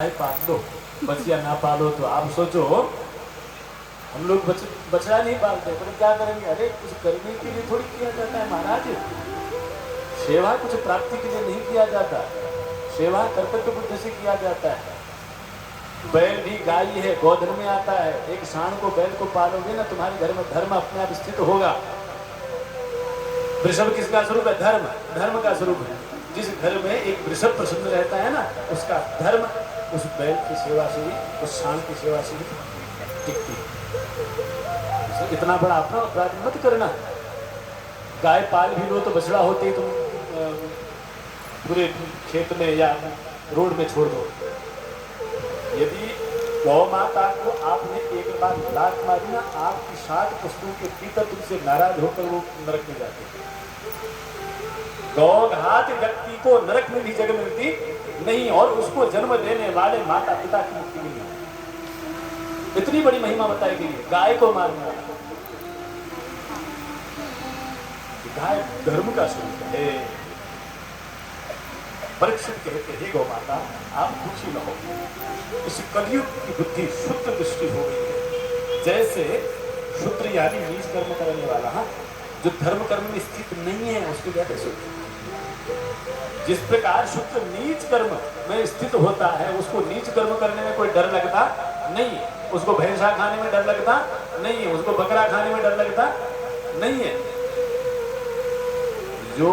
पाल लो, बच्चियां ना पालो। तो आप सोचो हम लोग बछड़ा नहीं पालते, पर क्या करेंगे? अरे कुछ करने के लिए थोड़ी किया जाता है महाराज। सेवा कुछ प्राप्ति के लिए नहीं किया जाता, सेवा कर्तव्य बुद्धि से किया जाता है। बैल भी गाय है, गोधन में आता है। एक सांड को, बैल को पालोगे ना, तुम्हारे घर में धर्म अपने आप स्थित होगा। वृषभ किसका स्वरूप है? धर्म, धर्म का स्वरूप है। जिस घर में एक वृषभ प्रसन्न रहता है ना, उसका धर्म उस बैल की सेवा से ही, उस सांड की सेवा से ही टिकती है। इतना बड़ा अपना अपराध मत करना। गाय पाल भी लो तो बछड़ा होते ही तुम पूरे खेत में या रोड में छोड़ दो। यदि गौ माता को आपने एक बार लात मारी ना, आपकी 60 पुस्तकों के भीतर तुमसे नाराज होकर वो नरक में जाते। गौघात व्यक्ति को नरक में भी जगह मिलती नहीं, और उसको जन्म देने वाले माता पिता की मुक्ति मिली। इतनी बड़ी महिमा बताई गई है गाय को मारना। गाय धर्म का स्वरूप है। परीक्षित कहते हैं, गौ माता आप दुखी न हो, इस कलयुग की बुद्धि शुद्ध दृष्टि हो गई है। जैसे शूद्र यानी नीच कर्म करने वाला, जो धर्म कर्म में स्थित नहीं है, उसको कहते हैं शूद्र। जिस प्रकार शूद्र नीच कर्म में स्थित होता है, उसको नीच कर्म करने में कोई डर लगता नहीं है, उसको भैंसा खाने में डर लगता नहीं है, उसको बकरा खाने में डर लगता नहीं है। जो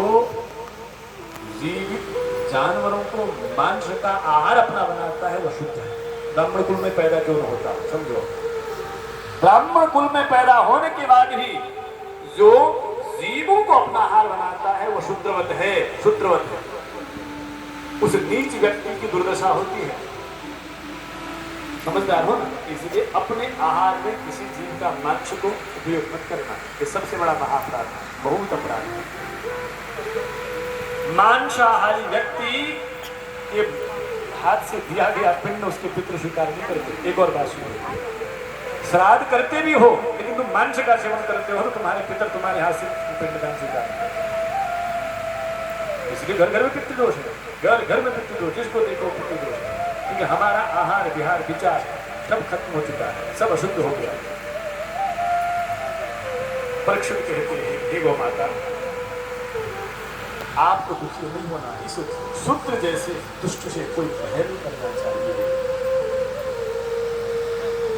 जीवित जानवरों को मांस का आहार अपना बनाता है, वह शुद्ध है। ब्राह्मण कुल में पैदा क्यों न होता, समझो। ब्राह्मण कुल में पैदा होने के बाद भी जो जीवों को अपना आहार बनाता है, वो शुद्धवत है, शुद्धवत है। उस नीच व्यक्ति की दुर्दशा होती है। समझदार हो ना? इसलिए अपने आहार में किसी जीव का मांस को उपयोग मत करना, ये सबसे बड़ा महाअपराध है, बहुत अपराध है। मांसाहारी व्यक्ति के हाथ से दिया गया पिंड उसके पितृ स्वीकार नहीं करते। एक और बात सुनो, श्राद्ध करते भी हो लेकिन तुम मांस का सेवन करते हो तो तुम्हारे पितर तुम्हारे हाथ से पिंडदान स्वीकार नहीं करते। इसलिए घर घर में पितृदोष है, घर घर में पितृदोष, जिसको देखो पितृदोष है। क्योंकि हमारा आहार विहार विचार सब खत्म हो चुका है, सब अशुद्ध हो गया। परीक्षित कहते हैं, हे गौ माता आपको दुखी नहीं होना, इस शूद्र जैसे दुष्ट से कोई भय नहीं करना चाहिए।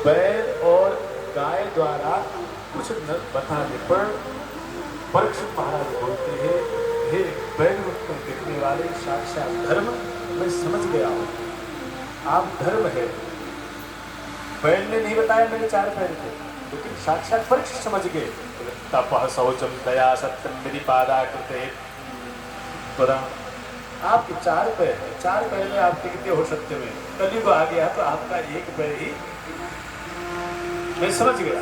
बैल और गाय द्वारा कुछ न बताने पर परीक्षित महाराज बोलते हैं, हे बैल को देखने वाले, साक्षात धर्म मैं समझ गया हूँ, आप धर्म है। बैल ने नहीं बताया मेरे 4 पैर थे, लेकिन साक्षात परीक्षित समझ गए। तपः शौचम दया सत्यम मेरी पादा कृते, आपके 4 पैर है, 4 पैर में आप टिकते हो सत्य में। कलयुग आ गया तो आपका 1 पैर ही मैं समझ गया।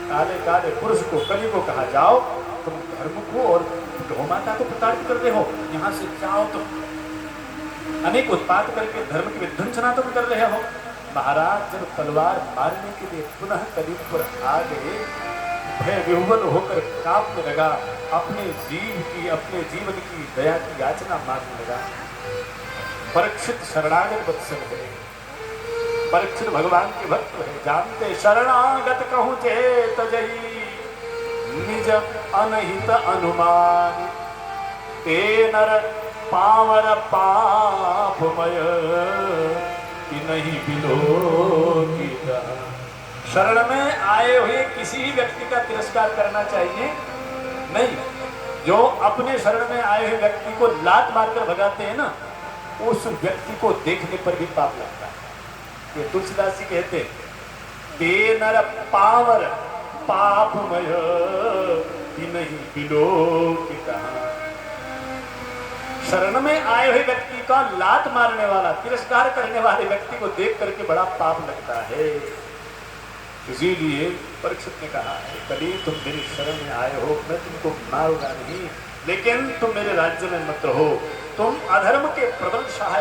काले काले पुरुष को, कलयुग को कहा जाओ, तुम धर्म को और गौ माता को प्रताड़ित कर रहे हो, यहाँ से जाओ। तुम अनेक उत्पात करके धर्म की विध्वंसना तुम कर रहे हो। महाराज जब तलवार मारने के लिए पुनः कलयुग पर आ गए, भय विह्वल होकर कांपने लगा, अपने जीव की, अपने जीवन की दया की याचना मांगने लगा। परीक्षित शरणागत वत्सल है, परीक्षित भगवान के भक्त है, जानते शरणागत कहूं चेत जही निज अनहित अनुमान, ते नर पावर पापमय कि नहीं बिलोकिता। शरण में आए हुए किसी व्यक्ति का तिरस्कार करना चाहिए नहीं। जो अपने शरण में आए हुए व्यक्ति को लात मारकर भगाते हैं ना, उस व्यक्ति को देखने पर भी पाप लगता है। ये तुलसीदास जी कहते, ते नर पावर पापमय कि नहीं बिलोकिता। शरण में आए हुए व्यक्ति का लात मारने वाला, तिरस्कार करने वाले व्यक्ति को देख करके बड़ा पाप लगता है। इसीलिए परीक्षित ने कहा, कली तुम मेरी शरण में आए हो, मैं तुमको मारूंगा नहीं, लेकिन तुम मेरे राज्य में मत रहो, तुम अधर्म के प्रबल सहायक